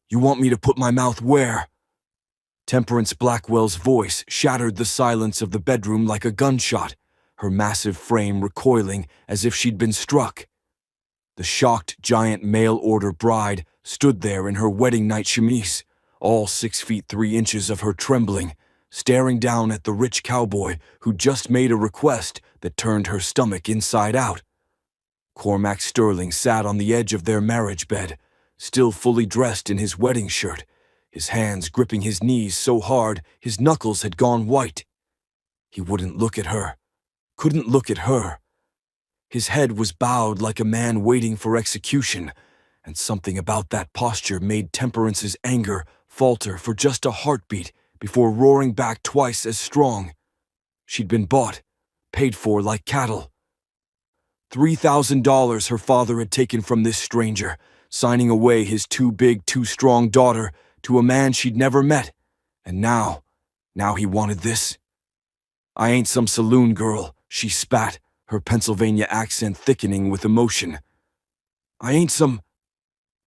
You want me to put my mouth where?" Temperance Blackwell's voice shattered the silence of the bedroom like a gunshot, her massive frame recoiling as if she'd been struck. The shocked giant mail-order bride stood there in her wedding night chemise, all 6 feet 3 inches of her trembling, staring down at the rich cowboy who'd just made a request that turned her stomach inside out. Cormack Sterling sat on the edge of their marriage bed, still fully dressed in his wedding shirt, his hands gripping his knees so hard his knuckles had gone white. He wouldn't look at her, couldn't look at her. His head was bowed like a man waiting for execution, and something about that posture made Temperance's anger falter for just a heartbeat before roaring back twice as strong. She'd been bought, paid for like cattle. $3,000 her father had taken from this stranger, signing away his too big, too strong daughter to a man she'd never met. And now he wanted this. "I ain't some saloon girl," she spat, her Pennsylvania accent thickening with emotion. "I ain't some—"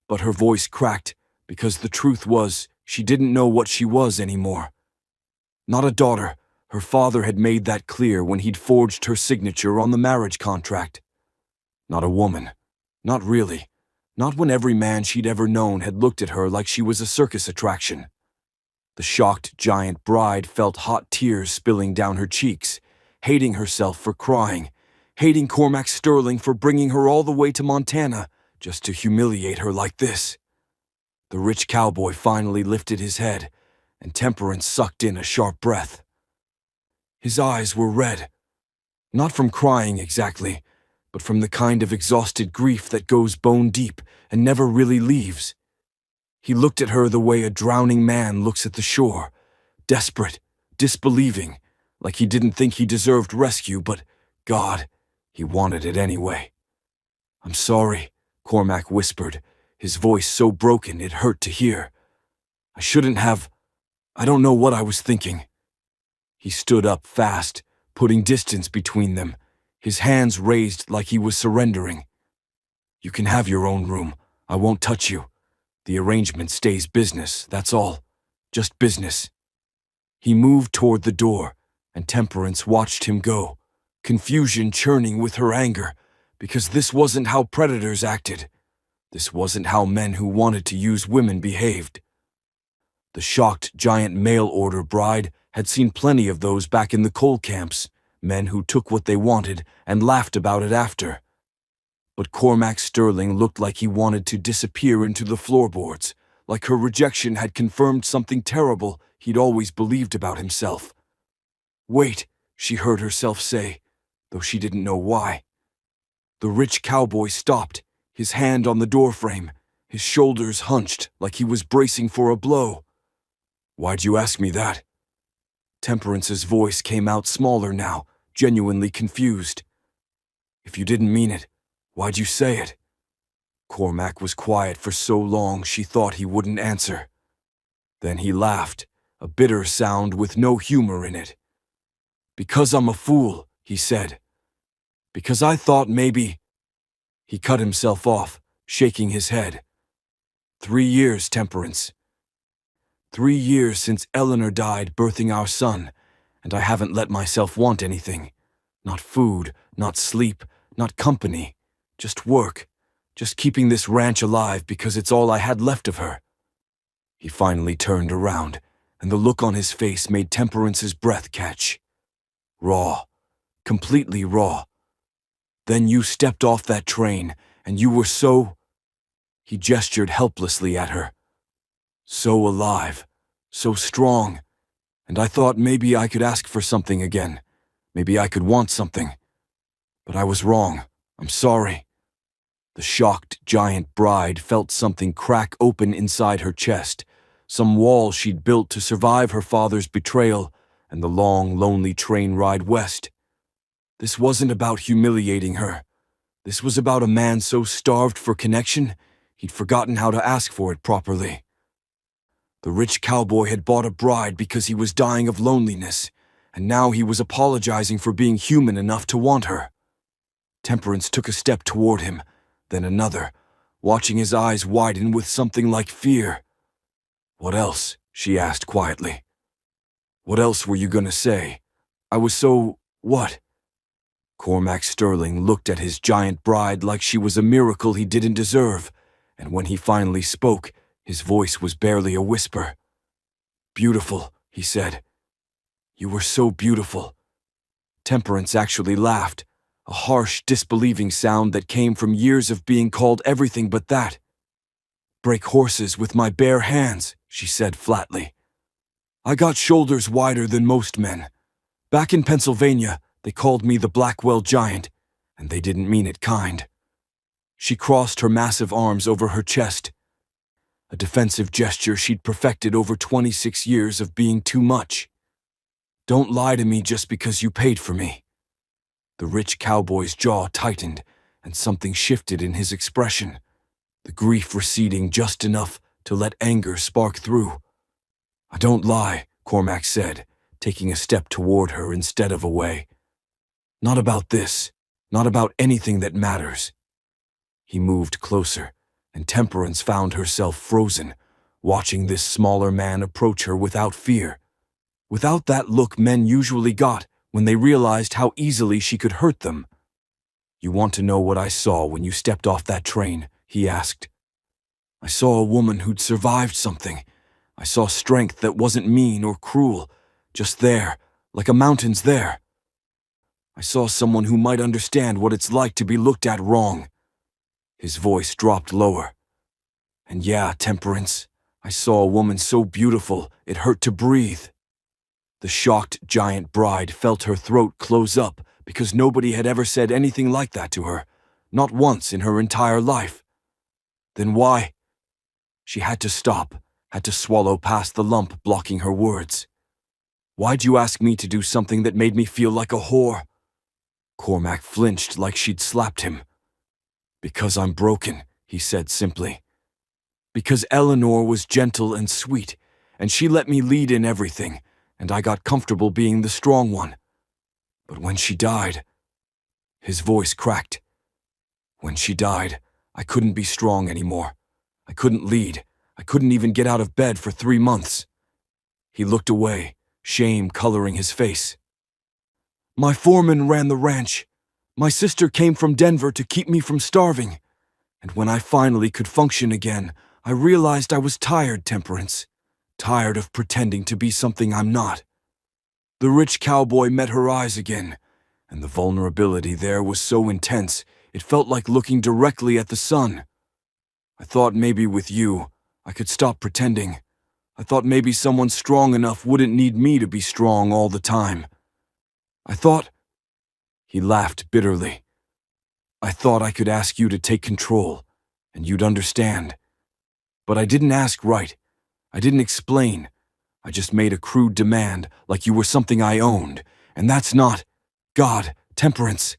But her voice cracked because the truth was she didn't know what she was anymore. Not a daughter. Her father had made that clear when he'd forged her signature on the marriage contract. Not a woman. Not really. Not when every man she'd ever known had looked at her like she was a circus attraction. The shocked giant bride felt hot tears spilling down her cheeks, hating herself for crying, hating Cormack Sterling for bringing her all the way to Montana just to humiliate her like this. The rich cowboy finally lifted his head, and Temperance sucked in a sharp breath. His eyes were red. Not from crying exactly, but from the kind of exhausted grief that goes bone deep and never really leaves. He looked at her the way a drowning man looks at the shore, desperate, disbelieving, like he didn't think he deserved rescue, but, God, he wanted it anyway. "I'm sorry," Cormack whispered, his voice so broken it hurt to hear. "I shouldn't have. I don't know what I was thinking." He stood up fast, putting distance between them, his hands raised like he was surrendering. "You can have your own room. I won't touch you. The arrangement stays business, that's all. Just business." He moved toward the door, and Temperance watched him go, confusion churning with her anger, because this wasn't how predators acted. This wasn't how men who wanted to use women behaved. The shocked giant mail-order bride had seen plenty of those back in the coal camps, men who took what they wanted and laughed about it after. But Cormack Sterling looked like he wanted to disappear into the floorboards, like her rejection had confirmed something terrible he'd always believed about himself. "Wait," she heard herself say, though she didn't know why. The rich cowboy stopped, his hand on the doorframe, his shoulders hunched like he was bracing for a blow. "Why'd you ask me that?" Temperance's voice came out smaller now, genuinely confused. "If you didn't mean it, why'd you say it?" Cormack was quiet for so long she thought he wouldn't answer. Then he laughed, a bitter sound with no humor in it. "Because I'm a fool," he said. "Because I thought maybe—" He cut himself off, shaking his head. 3 years, Temperance. 3 years since Eleanor died birthing our son, and I haven't let myself want anything. Not food, not sleep, not company. Just work. Just keeping this ranch alive because it's all I had left of her." He finally turned around, and the look on his face made Temperance's breath catch. Raw. Completely raw. "Then you stepped off that train, and you were so—" He gestured helplessly at her. "So alive. So strong. And I thought maybe I could ask for something again. Maybe I could want something. But I was wrong. I'm sorry." The shocked giant bride felt something crack open inside her chest, some wall she'd built to survive her father's betrayal and the long, lonely train ride west. This wasn't about humiliating her. This was about a man so starved for connection, he'd forgotten how to ask for it properly. The rich cowboy had bought a bride because he was dying of loneliness, and now he was apologizing for being human enough to want her. Temperance took a step toward him, then another, watching his eyes widen with something like fear. What else? She asked quietly. What else were you gonna say? I was so… what? Cormac Sterling looked at his giant bride like she was a miracle he didn't deserve, and when he finally spoke, his voice was barely a whisper. Beautiful, he said. You were so beautiful. Temperance actually laughed, a harsh, disbelieving sound that came from years of being called everything but that. Break horses with my bare hands, she said flatly. I got shoulders wider than most men. Back in Pennsylvania, they called me the Blackwell Giant, and they didn't mean it kind. She crossed her massive arms over her chest, a defensive gesture she'd perfected over 26 years of being too much. Don't lie to me just because you paid for me. The rich cowboy's jaw tightened, and something shifted in his expression, the grief receding just enough to let anger spark through. I don't lie, Cormac said, taking a step toward her instead of away. Not about this, not about anything that matters. He moved closer, and Temperance found herself frozen, watching this smaller man approach her without fear. Without that look men usually got when they realized how easily she could hurt them. You want to know what I saw when you stepped off that train? He asked. I saw a woman who'd survived something. I saw strength that wasn't mean or cruel, just there, like a mountain's there. I saw someone who might understand what it's like to be looked at wrong. His voice dropped lower. And yeah, Temperance, I saw a woman so beautiful it hurt to breathe. The shocked giant bride felt her throat close up because nobody had ever said anything like that to her, not once in her entire life. Then why? She had to stop, had to swallow past the lump blocking her words. Why'd you ask me to do something that made me feel like a whore? Cormac flinched like she'd slapped him. Because I'm broken, he said simply. Because Eleanor was gentle and sweet, and she let me lead in everything, and I got comfortable being the strong one. But when she died, his voice cracked. When she died, I couldn't be strong anymore. I couldn't lead. I couldn't even get out of bed for 3 months. He looked away, shame coloring his face. My foreman ran the ranch. My sister came from Denver to keep me from starving. And when I finally could function again, I realized I was tired, Temperance. Tired of pretending to be something I'm not. The rich cowboy met her eyes again, and the vulnerability there was so intense, it felt like looking directly at the sun. I thought maybe with you, I could stop pretending. I thought maybe someone strong enough wouldn't need me to be strong all the time. I thought… He laughed bitterly. I thought I could ask you to take control, and you'd understand. But I didn't ask right. I didn't explain. I just made a crude demand like you were something I owned, and that's not… God, Temperance.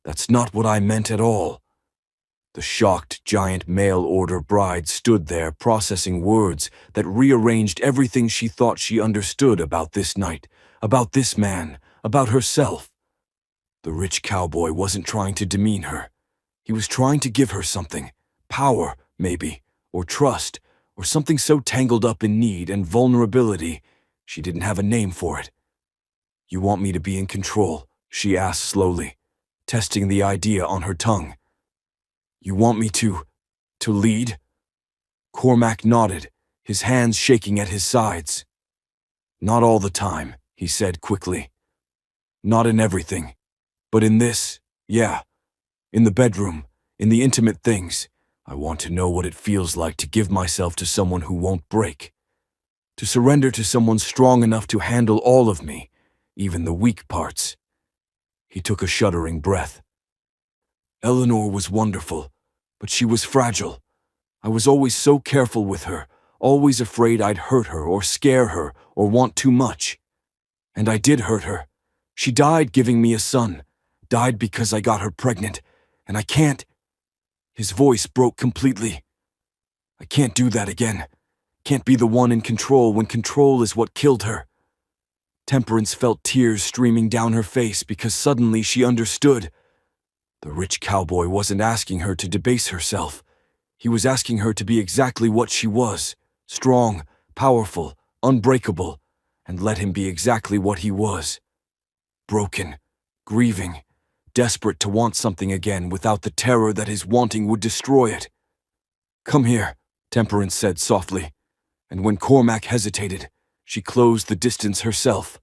That's not what I meant at all. The shocked giant mail-order bride stood there processing words that rearranged everything she thought she understood about this night, about this man, about herself. The rich cowboy wasn't trying to demean her. He was trying to give her something, power, maybe, or trust, or something so tangled up in need and vulnerability, she didn't have a name for it. You want me to be in control? She asked slowly, testing the idea on her tongue. You want me to lead? Cormac nodded, his hands shaking at his sides. Not all the time, he said quickly. Not in everything. But in this, yeah. In the bedroom, in the intimate things, I want to know what it feels like to give myself to someone who won't break. To surrender to someone strong enough to handle all of me, even the weak parts. He took a shuddering breath. Eleanor was wonderful, but she was fragile. I was always so careful with her, always afraid I'd hurt her or scare her or want too much. And I did hurt her. She died giving me a son, died because I got her pregnant, and I can't… His voice broke completely. I can't do that again. Can't be the one in control when control is what killed her. Temperance felt tears streaming down her face because suddenly she understood. The rich cowboy wasn't asking her to debase herself. He was asking her to be exactly what she was, strong, powerful, unbreakable, and let him be exactly what he was. Broken, grieving, desperate to want something again without the terror that his wanting would destroy it. "Come here," Temperance said softly, and when Cormack hesitated, she closed the distance herself,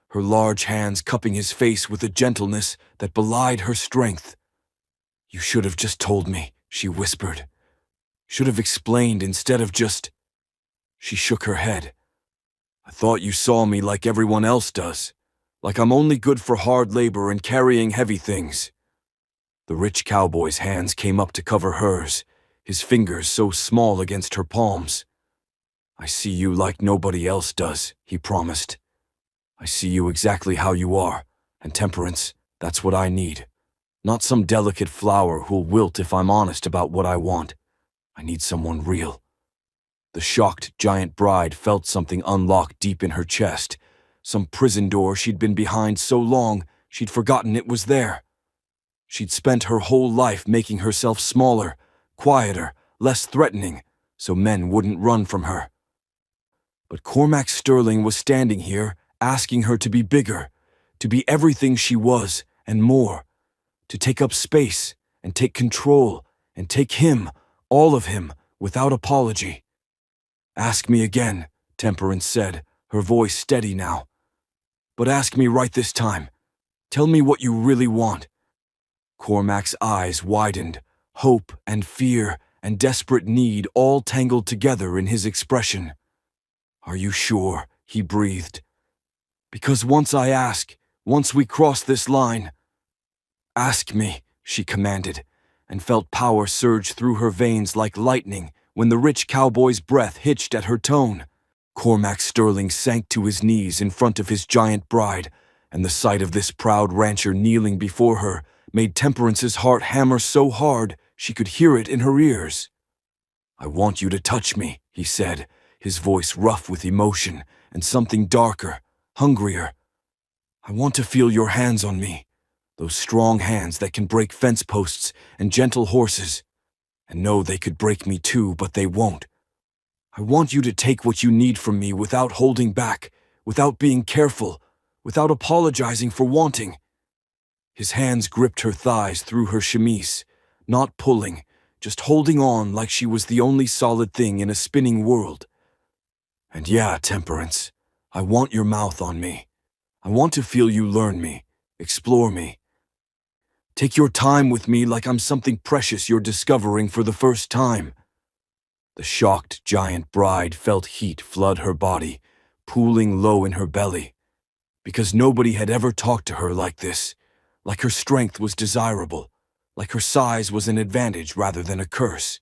her large hands cupping his face with a gentleness that belied her strength. "You should have just told me," she whispered. "Should have explained instead of just—" She shook her head. "I thought you saw me like everyone else does, like I'm only good for hard labor and carrying heavy things." The rich cowboy's hands came up to cover hers, his fingers so small against her palms. "I see you like nobody else does," he promised. "I see you exactly how you are, and Temperance, that's what I need. Not some delicate flower who'll wilt if I'm honest about what I want. I need someone real." The shocked giant bride felt something unlock deep in her chest, some prison door she'd been behind so long she'd forgotten it was there. She'd spent her whole life making herself smaller, quieter, less threatening, so men wouldn't run from her. But Cormac Sterling was standing here, asking her to be bigger, to be everything she was and more, to take up space and take control and take him, all of him, without apology. "Ask me again," Temperance said, her voice steady now. "But ask me right this time. Tell me what you really want." Cormac's eyes widened, hope and fear and desperate need all tangled together in his expression. "Are you sure?" he breathed. "Because once I ask, once we cross this line—" "Ask me," she commanded, and felt power surge through her veins like lightning when the rich cowboy's breath hitched at her tone. Cormac Sterling sank to his knees in front of his giant bride, and the sight of this proud rancher kneeling before her made Temperance's heart hammer so hard she could hear it in her ears. "I want you to touch me," he said, his voice rough with emotion and something darker, hungrier. "I want to feel your hands on me, those strong hands that can break fence posts and gentle horses, and know they could break me too, but they won't. I want you to take what you need from me without holding back, without being careful, without apologizing for wanting." His hands gripped her thighs through her chemise, not pulling, just holding on like she was the only solid thing in a spinning world. "And yeah, Temperance, I want your mouth on me. I want to feel you learn me, explore me. Take your time with me like I'm something precious you're discovering for the first time." The shocked giant bride felt heat flood her body, pooling low in her belly, because nobody had ever talked to her like this, like her strength was desirable, like her size was an advantage rather than a curse.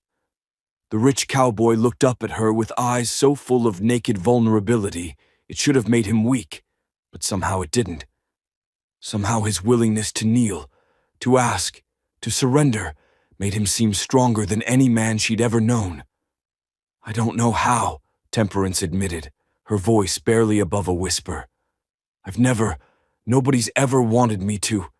The rich cowboy looked up at her with eyes so full of naked vulnerability it should have made him weak, but somehow it didn't. Somehow his willingness to kneel, to ask, to surrender, made him seem stronger than any man she'd ever known. "I don't know how," Temperance admitted, her voice barely above a whisper. Nobody's ever wanted me to."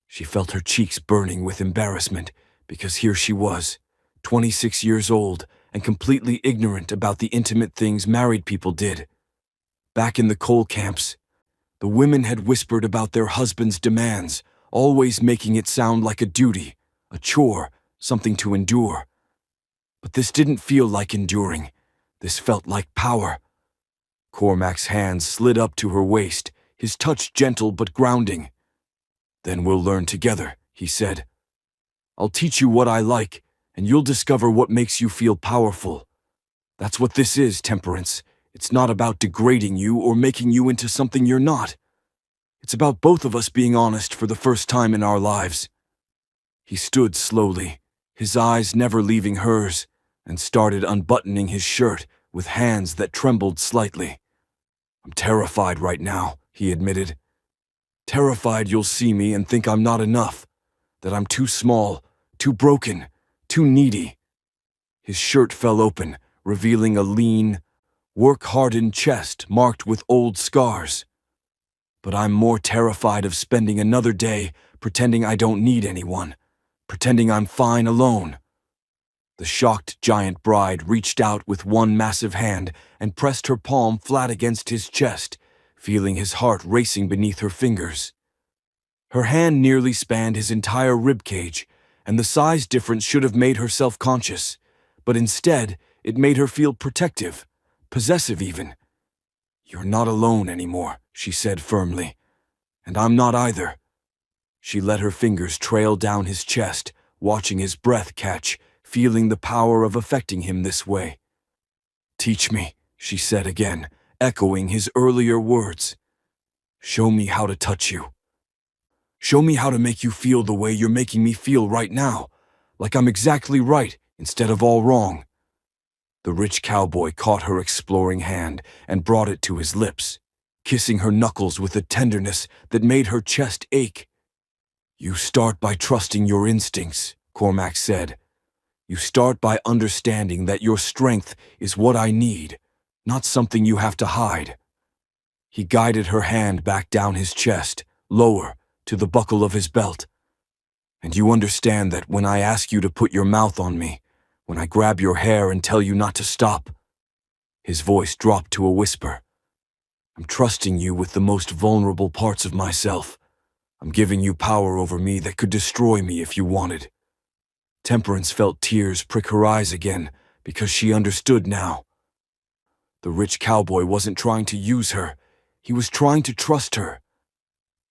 She felt her cheeks burning with embarrassment, because here she was, 26 years old and completely ignorant about the intimate things married people did. Back in the coal camps, the women had whispered about their husbands' demands, always making it sound like a duty, a chore, something to endure. But this didn't feel like enduring. This felt like power. Cormac's hands slid up to her waist, his touch gentle but grounding. "Then we'll learn together," he said. "I'll teach you what I like, and you'll discover what makes you feel powerful. That's what this is, Temperance. It's not about degrading you or making you into something you're not. It's about both of us being honest for the first time in our lives." He stood slowly, his eyes never leaving hers, and started unbuttoning his shirt with hands that trembled slightly. "I'm terrified right now," he admitted. "Terrified you'll see me and think I'm not enough, that I'm too small, too broken, too needy." His shirt fell open, revealing a lean, work-hardened chest marked with old scars. "But I'm more terrified of spending another day pretending I don't need anyone, pretending I'm fine alone." The shocked giant bride reached out with one massive hand and pressed her palm flat against his chest, feeling his heart racing beneath her fingers. Her hand nearly spanned his entire ribcage, and the size difference should have made her self-conscious, but instead it made her feel protective, possessive even. "You're not alone anymore," she said firmly. "And I'm not either." She let her fingers trail down his chest, watching his breath catch, feeling the power of affecting him this way. "Teach me," she said again, echoing his earlier words. "Show me how to touch you. Show me how to make you feel the way you're making me feel right now, like I'm exactly right instead of all wrong." The rich cowboy caught her exploring hand and brought it to his lips, kissing her knuckles with a tenderness that made her chest ache. "You start by trusting your instincts," Cormack said. "You start by understanding that your strength is what I need, not something you have to hide." He guided her hand back down his chest, lower, to the buckle of his belt. "And you understand that when I ask you to put your mouth on me, when I grab your hair and tell you not to stop?" His voice dropped to a whisper. "I'm trusting you with the most vulnerable parts of myself. I'm giving you power over me that could destroy me if you wanted." Temperance felt tears prick her eyes again, because she understood now. The rich cowboy wasn't trying to use her, he was trying to trust her.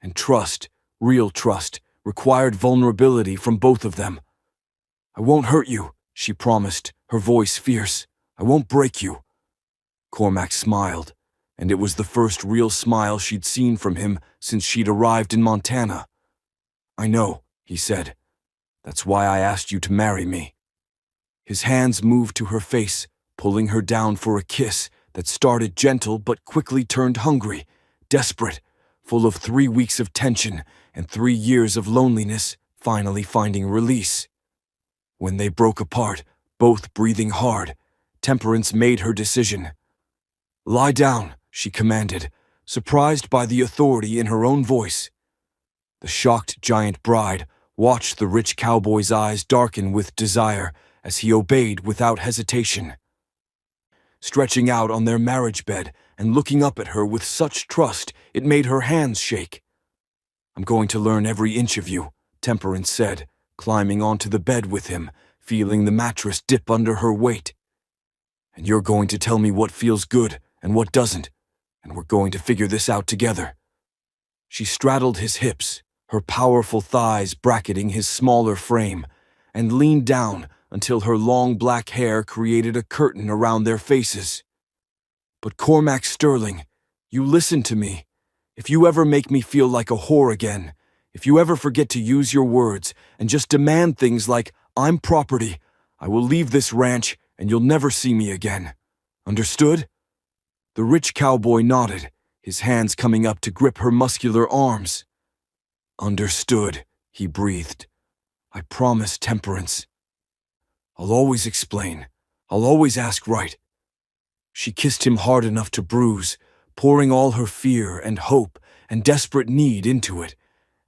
And trust, real trust, required vulnerability from both of them. "I won't hurt you," she promised, her voice fierce. "I won't break you." Cormac smiled, and it was the first real smile she'd seen from him since she'd arrived in Montana. "I know," he said. "That's why I asked you to marry me." His hands moved to her face, pulling her down for a kiss that started gentle but quickly turned hungry, desperate, full of 3 weeks of tension and 3 years of loneliness finally finding release. When they broke apart, both breathing hard, Temperance made her decision. "Lie down," she commanded, surprised by the authority in her own voice. The shocked giant bride watched the rich cowboy's eyes darken with desire as he obeyed without hesitation. Stretching out on their marriage bed and looking up at her with such trust it made her hands shake. "I'm going to learn every inch of you," Temperance said, climbing onto the bed with him, feeling the mattress dip under her weight. "And you're going to tell me what feels good and what doesn't, and we're going to figure this out together." She straddled his hips, her powerful thighs bracketing his smaller frame, and leaned down until her long black hair created a curtain around their faces. "But Cormac Sterling, you listen to me. If you ever make me feel like a whore again, if you ever forget to use your words and just demand things like, 'I'm property,' I will leave this ranch and you'll never see me again. Understood?" The rich cowboy nodded, his hands coming up to grip her muscular arms. "Understood," he breathed. "I promise, Temperance. I'll always explain. I'll always ask right." She kissed him hard enough to bruise, pouring all her fear and hope and desperate need into it,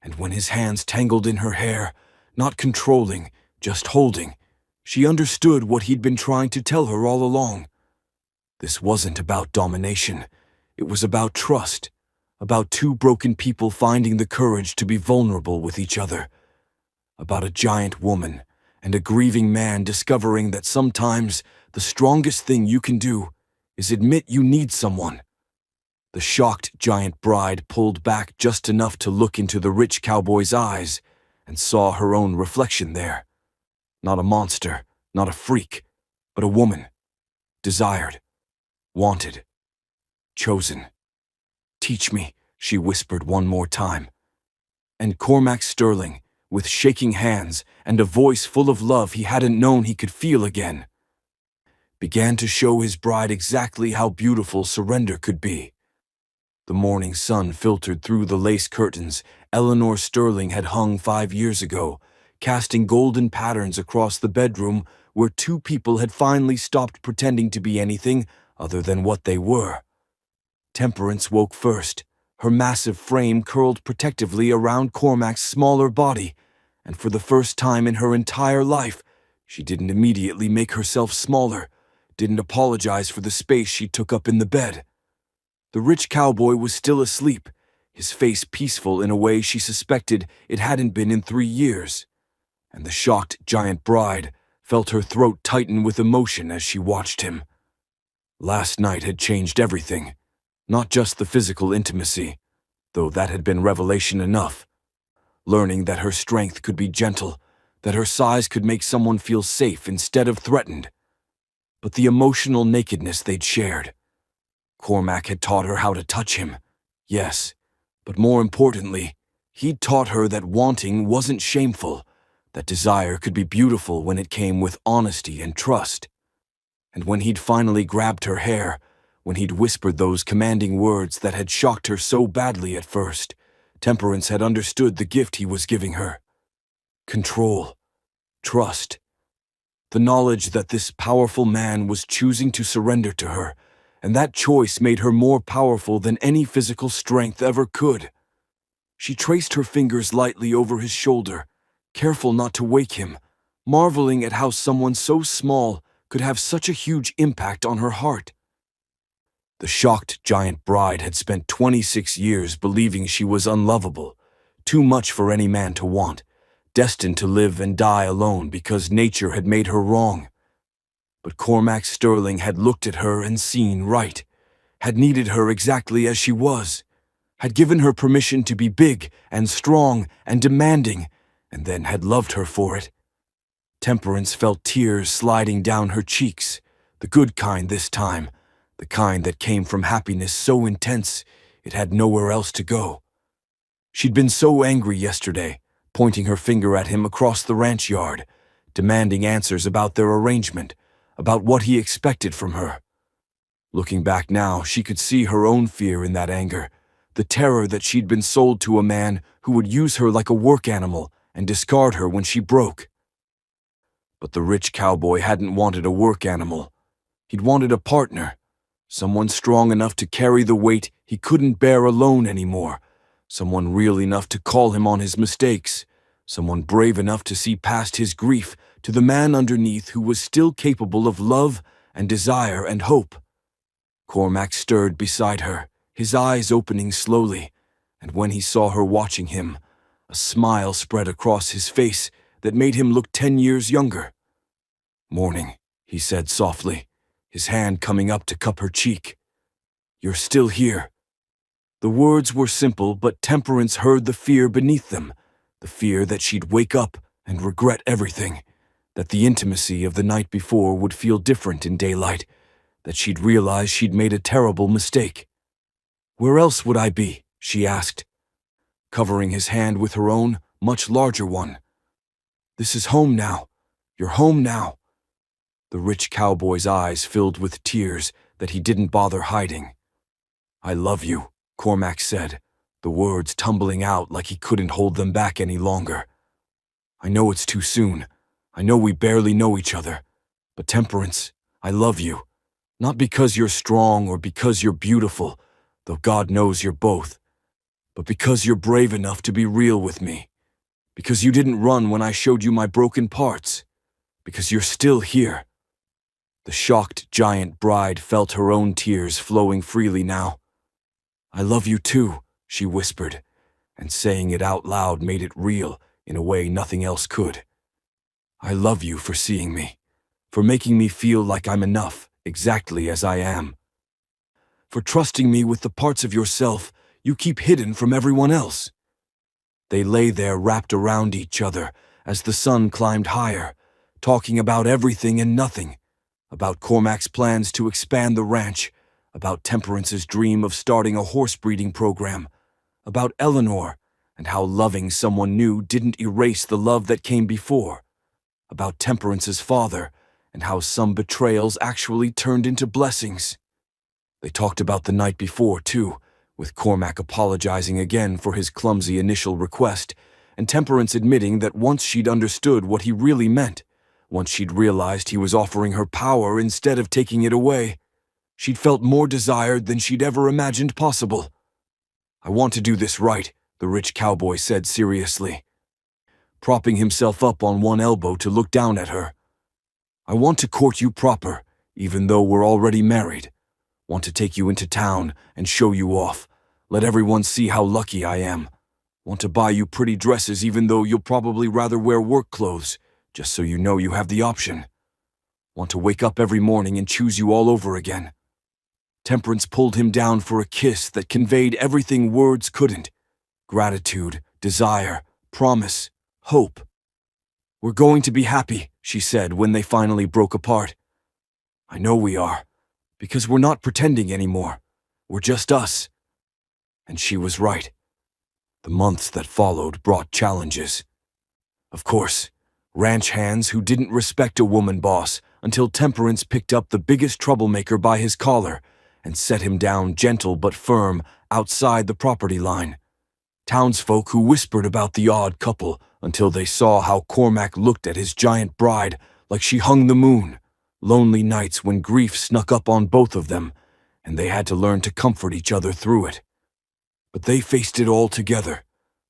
and when his hands tangled in her hair, not controlling, just holding, she understood what he'd been trying to tell her all along. This wasn't about domination. It was about trust, about two broken people finding the courage to be vulnerable with each other, about a giant woman and a grieving man discovering that sometimes the strongest thing you can do is admit you need someone. The shocked giant bride pulled back just enough to look into the rich cowboy's eyes and saw her own reflection there. Not a monster, not a freak, but a woman. Desired. Wanted. Chosen. "Teach me," she whispered one more time. And Cormac Sterling, with shaking hands and a voice full of love he hadn't known he could feel again, began to show his bride exactly how beautiful surrender could be. The morning sun filtered through the lace curtains Eleanor Sterling had hung 5 years ago, casting golden patterns across the bedroom where two people had finally stopped pretending to be anything other than what they were. Temperance woke first, her massive frame curled protectively around Cormac's smaller body, and for the first time in her entire life, She didn't immediately make herself smaller, didn't apologize for the space she took up in the bed. The rich cowboy was still asleep, his face peaceful in a way she suspected it hadn't been in 3 years. And the shocked giant bride felt her throat tighten with emotion as she watched him. Last night had changed everything, not just the physical intimacy, though that had been revelation enough. Learning that her strength could be gentle, that her size could make someone feel safe instead of threatened. But the emotional nakedness they'd shared. Cormack had taught her how to touch him, yes, but more importantly, he'd taught her that wanting wasn't shameful, that desire could be beautiful when it came with honesty and trust. And when he'd finally grabbed her hair, when he'd whispered those commanding words that had shocked her so badly at first, Temperance had understood the gift he was giving her. Control. Trust. The knowledge that this powerful man was choosing to surrender to her, and that choice made her more powerful than any physical strength ever could. She traced her fingers lightly over his shoulder, careful not to wake him, marveling at how someone so small could have such a huge impact on her heart. The shocked giant bride had spent 26 years believing she was unlovable, too much for any man to want, destined to live and die alone because nature had made her wrong. But Cormac Sterling had looked at her and seen right, had needed her exactly as she was, had given her permission to be big and strong and demanding, and then had loved her for it. Temperance felt tears sliding down her cheeks, the good kind this time, the kind that came from happiness so intense it had nowhere else to go. She'd been so angry yesterday, pointing her finger at him across the ranch yard, demanding answers about their arrangement, about what he expected from her. Looking back now, she could see her own fear in that anger, the terror that she'd been sold to a man who would use her like a work animal and discard her when she broke. But the rich cowboy hadn't wanted a work animal. He'd wanted a partner, someone strong enough to carry the weight he couldn't bear alone anymore, someone real enough to call him on his mistakes, someone brave enough to see past his grief to the man underneath who was still capable of love and desire and hope. Cormac stirred beside her, his eyes opening slowly, and when he saw her watching him, a smile spread across his face that made him look 10 years younger. "Morning," he said softly, his hand coming up to cup her cheek. "You're still here." The words were simple, but Temperance heard the fear beneath them, the fear that she'd wake up and regret everything, that the intimacy of the night before would feel different in daylight, that she'd realize she'd made a terrible mistake. "Where else would I be?" she asked, covering his hand with her own, much larger one. "This is home now. You're home now." The rich cowboy's eyes filled with tears that he didn't bother hiding. "I love you," Cormac said, the words tumbling out like he couldn't hold them back any longer. "I know it's too soon. I know we barely know each other. But Temperance, I love you. Not because you're strong or because you're beautiful, though God knows you're both, but because you're brave enough to be real with me. Because you didn't run when I showed you my broken parts. Because you're still here." The shocked giant bride felt her own tears flowing freely now. "I love you too," she whispered, and saying it out loud made it real in a way nothing else could. "I love you for seeing me, for making me feel like I'm enough, exactly as I am. For trusting me with the parts of yourself you keep hidden from everyone else." They lay there wrapped around each other as the sun climbed higher, talking about everything and nothing, about Cormac's plans to expand the ranch, about Temperance's dream of starting a horse breeding program, about Eleanor and how loving someone new didn't erase the love that came before, about Temperance's father and how some betrayals actually turned into blessings. They talked about the night before, too, with Cormac apologizing again for his clumsy initial request, and Temperance admitting that once she'd understood what he really meant, once she'd realized he was offering her power instead of taking it away, she'd felt more desired than she'd ever imagined possible. "I want to do this right," the rich cowboy said seriously, propping himself up on one elbow to look down at her. I want to court you proper, even though we're already married. Want to take you into town and show you off. Let everyone see how lucky I am. Want to buy you pretty dresses even though you'll probably rather wear work clothes, just so you know you have the option. Want to wake up every morning and choose you all over again. Temperance pulled him down for a kiss that conveyed everything words couldn't. Gratitude, desire, promise, hope. We're going to be happy, she said when they finally broke apart. I know we are, because we're not pretending anymore. We're just us. And she was right. The months that followed brought challenges. Of course, ranch hands who didn't respect a woman boss until Temperance picked up the biggest troublemaker by his collar and set him down gentle but firm outside the property line. Townsfolk who whispered about the odd couple until they saw how Cormack looked at his giant bride like she hung the moon. Lonely nights when grief snuck up on both of them, and they had to learn to comfort each other through it. But they faced it all together.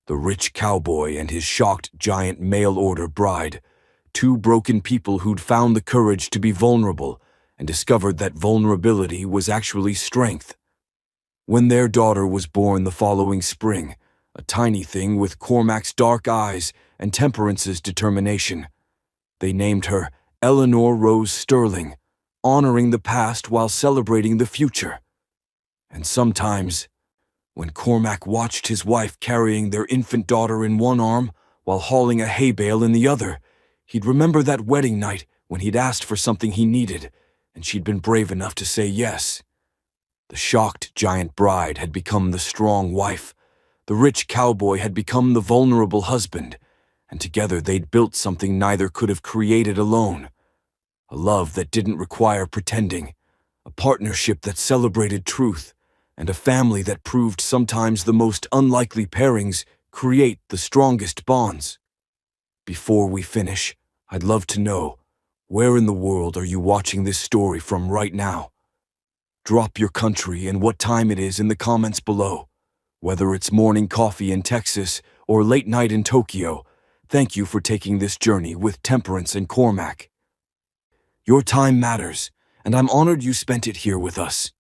The rich cowboy and his shocked giant mail-order bride, two broken people who'd found the courage to be vulnerable and discovered that vulnerability was actually strength. When their daughter was born the following spring, a tiny thing with Cormac's dark eyes and Temperance's determination, they named her Eleanor Rose Sterling, honoring the past while celebrating the future. And sometimes, when Cormack watched his wife carrying their infant daughter in one arm while hauling a hay bale in the other, he'd remember that wedding night when he'd asked for something he needed, and she'd been brave enough to say yes. The shocked giant bride had become the strong wife. The rich cowboy had become the vulnerable husband, and together they'd built something neither could have created alone. A love that didn't require pretending, a partnership that celebrated truth, and a family that proved sometimes the most unlikely pairings create the strongest bonds. Before we finish, I'd love to know, where in the world are you watching this story from right now? Drop your country and what time it is in the comments below. Whether it's morning coffee in Texas or late night in Tokyo, thank you for taking this journey with Temperance and Cormack. Your time matters, and I'm honored you spent it here with us.